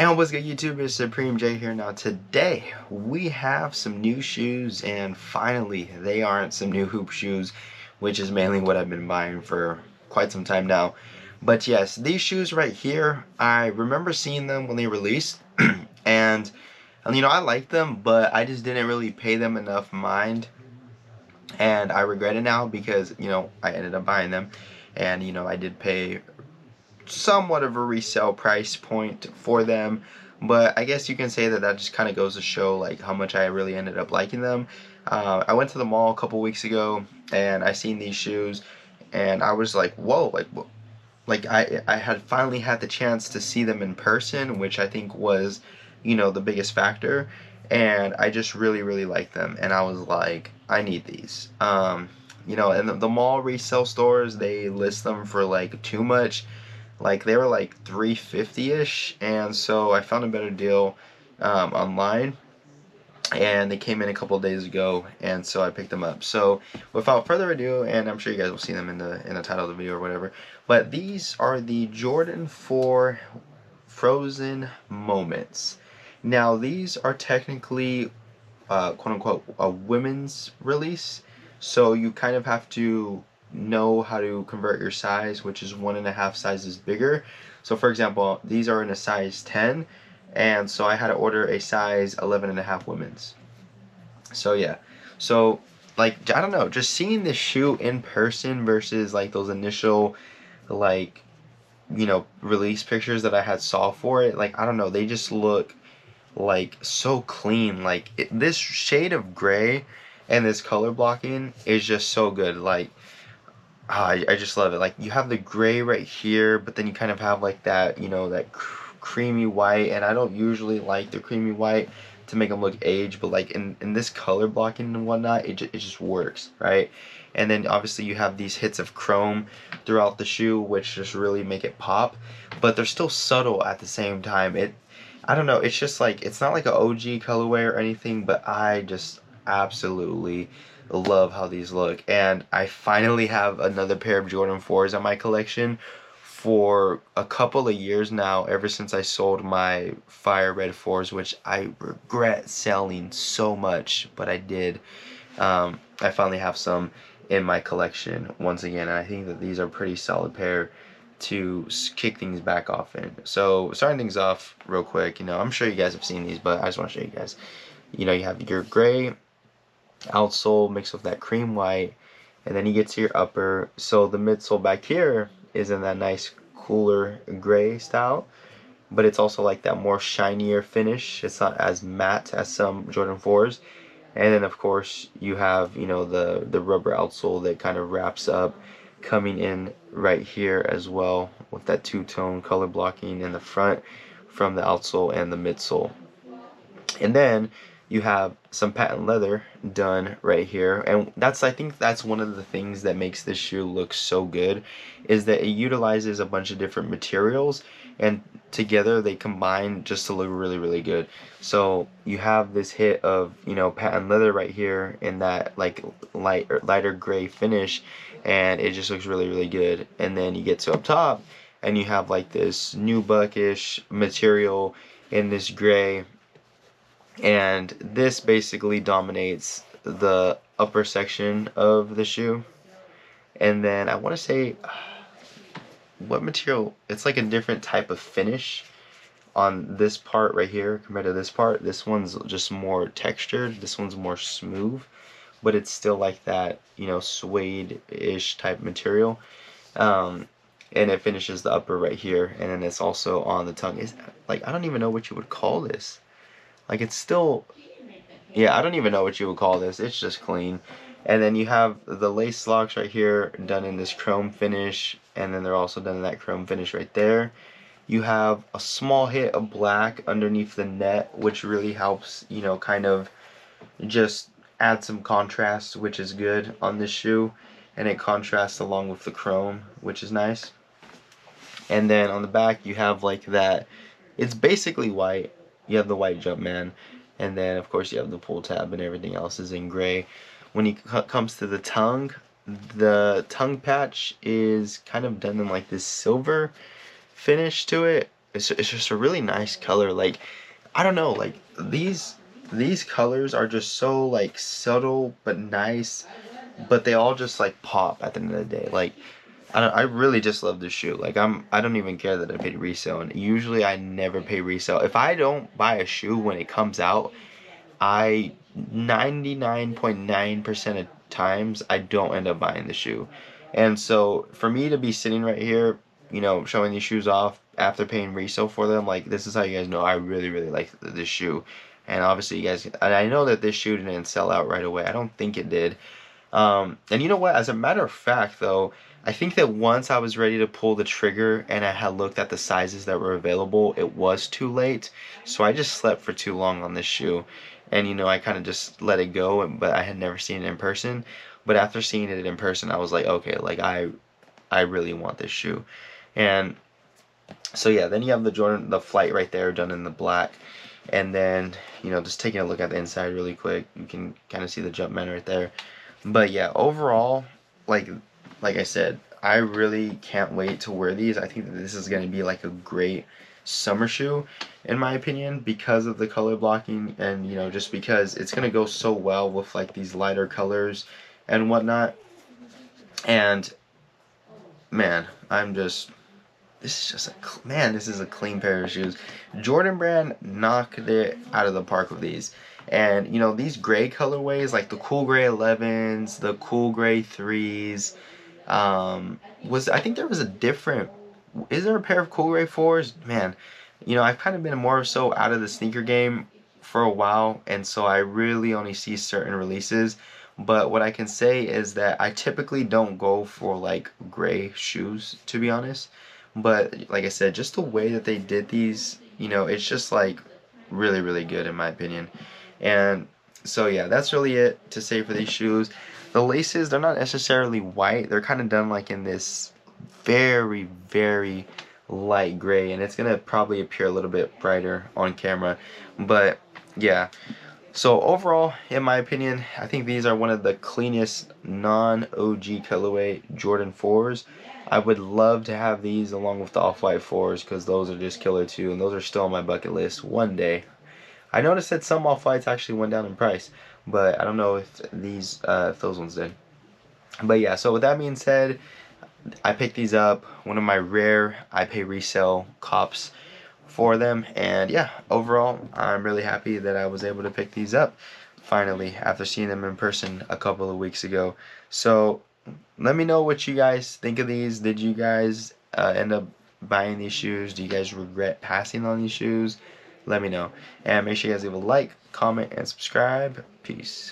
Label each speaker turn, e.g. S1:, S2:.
S1: And what's good, YouTube? It's Supreme J here. Now today we have some new shoes, and finally they aren't some new hoop shoes, which is mainly what I've been buying for quite some time now. But yes, these shoes right here, I remember seeing them when they released, and I like them, but I just didn't really pay them enough mind, and I regret it now because I ended up buying them, and I did pay somewhat of a resale price point for them, but I guess you can say that just kind of goes to show like how much I really ended up liking them. I went to the mall a couple weeks ago and I seen these shoes, and I was like, whoa, like I had finally had the chance to see them in person, which I think was the biggest factor, and I just really liked them, and I was like, I need these. And the mall resale stores, they list them for like too much, like they were like 350-ish, and so I found a better deal online, and they came in a couple of days ago, and so I picked them up. So without further ado, and I'm sure you guys will see them in the title of the video or whatever, but these are the Jordan 4 Frozen Moments. Now these are technically quote unquote a women's release, so you kind of have to know how to convert your size, which is 1.5 sizes bigger. So for example, these are in a size 10, and so I had to order a size 11.5 women's. So yeah, so like I don't know, just seeing this shoe in person versus like those initial like release pictures that I had saw for it, like I don't know, they just look like so clean. Like this shade of gray and this color blocking is just so good. Like I just love it. Like you have the gray right here, but then you kind of have like that that creamy white, and I don't usually like the creamy white to make them look aged, but like in this color blocking and whatnot, it just works, right? And then obviously you have these hits of chrome throughout the shoe, which just really make it pop, but they're still subtle at the same time. I don't know, it's just like, it's not like an OG colorway or anything, but I just absolutely love how these look. And I finally have another pair of Jordan 4s in my collection for a couple of years now, ever since I sold my Fire Red 4s, which I regret selling so much, but I did. I finally have some in my collection once again, and I think that these are a pretty solid pair to kick things back off in. So starting things off real quick, I'm sure you guys have seen these, but I just want to show you guys. You have your gray outsole mixed with that cream white, and then you get to your upper. So the midsole back here is in that nice cooler gray style, but it's also like that more shinier finish. It's not as matte as some Jordan 4s. And then of course you have the rubber outsole that kind of wraps up, coming in right here as well with that two-tone color blocking in the front from the outsole and the midsole. And then you have some patent leather done right here, and I think that's one of the things that makes this shoe look so good, is that it utilizes a bunch of different materials, and together they combine just to look really good. So you have this hit of patent leather right here in that like lighter gray finish, and it just looks really good. And then you get to up top and you have like this nubuck-ish material in this gray, and this basically dominates the upper section of the shoe. And then I want to say, what material, it's like a different type of finish on this part right here compared to this part. This one's just more textured, this one's more smooth, but it's still like that suede-ish type material. And it finishes the upper right here, and then it's also on the tongue. Is like, I don't even know what you would call this. Like, it's still, yeah, I don't even know what you would call this. It's just clean. And then you have the lace locks right here done in this chrome finish, and then they're also done in that chrome finish right there. You have a small hit of black underneath the net, which really helps, kind of just add some contrast, which is good on this shoe. And it contrasts along with the chrome, which is nice. And then on the back you have like that, it's basically white. You have the white Jumpman, and then of course you have the pull tab, and everything else is in gray. When it comes to the tongue patch is kind of done in like this silver finish to it, it's just a really nice color. Like, I don't know, like these colors are just so like subtle but nice, but they all just like pop at the end of the day. Like, I really just love this shoe. Like, I don't even care that I paid resale, and usually I never pay resale. If I don't buy a shoe when it comes out, I 99.9% of times I don't end up buying the shoe. And so for me to be sitting right here, showing these shoes off after paying resale for them, like, this is how you guys know I really really like this shoe. And obviously you guys, and I know that this shoe didn't sell out right away. I don't think it did. And you know what? As a matter of fact, though, I think that once I was ready to pull the trigger and I had looked at the sizes that were available, it was too late. So I just slept for too long on this shoe. And I kind of just let it go, but I had never seen it in person. But after seeing it in person, I was like, okay, like I really want this shoe. And so yeah, then you have the Jordan, the Flight right there, done in the black. And then, just taking a look at the inside really quick, you can kind of see the Jumpman right there. But yeah, overall, like like I said, I really can't wait to wear these. I think that this is going to be like a great summer shoe in my opinion, because of the color blocking, and just because it's going to go so well with like these lighter colors and whatnot. And man, this is just man, this is a clean pair of shoes. Jordan Brand knocked it out of the park with these. And these gray colorways, like the cool gray 11s, the cool gray 3s, was I think there was a different, is there a pair of cool gray 4s? Man, I've kind of been more so out of the sneaker game for a while, and so I really only see certain releases. But what I can say is that I typically don't go for like gray shoes, to be honest. But like I said, just the way that they did these, it's just like really, really good in my opinion. And so yeah, that's really it to say for these shoes. The laces, they're not necessarily white. They're kind of done like in this very, very light gray, and it's gonna probably appear a little bit brighter on camera. But yeah, so overall, in my opinion, I think these are one of the cleanest non-OG colorway Jordan 4s. I would love to have these along with the off-white 4s, because those are just killer too, and those are still on my bucket list one day. I noticed that some off-whites actually went down in price, but I don't know if those ones did. But yeah, so with that being said, I picked these up, one of my rare I pay resale cops for them, and yeah, overall I'm really happy that I was able to pick these up finally after seeing them in person a couple of weeks ago. So let me know what you guys think of these. Did you guys end up buying these shoes? Do you guys regret passing on these shoes? Let me know, and make sure you guys leave a like, comment, and subscribe. Peace.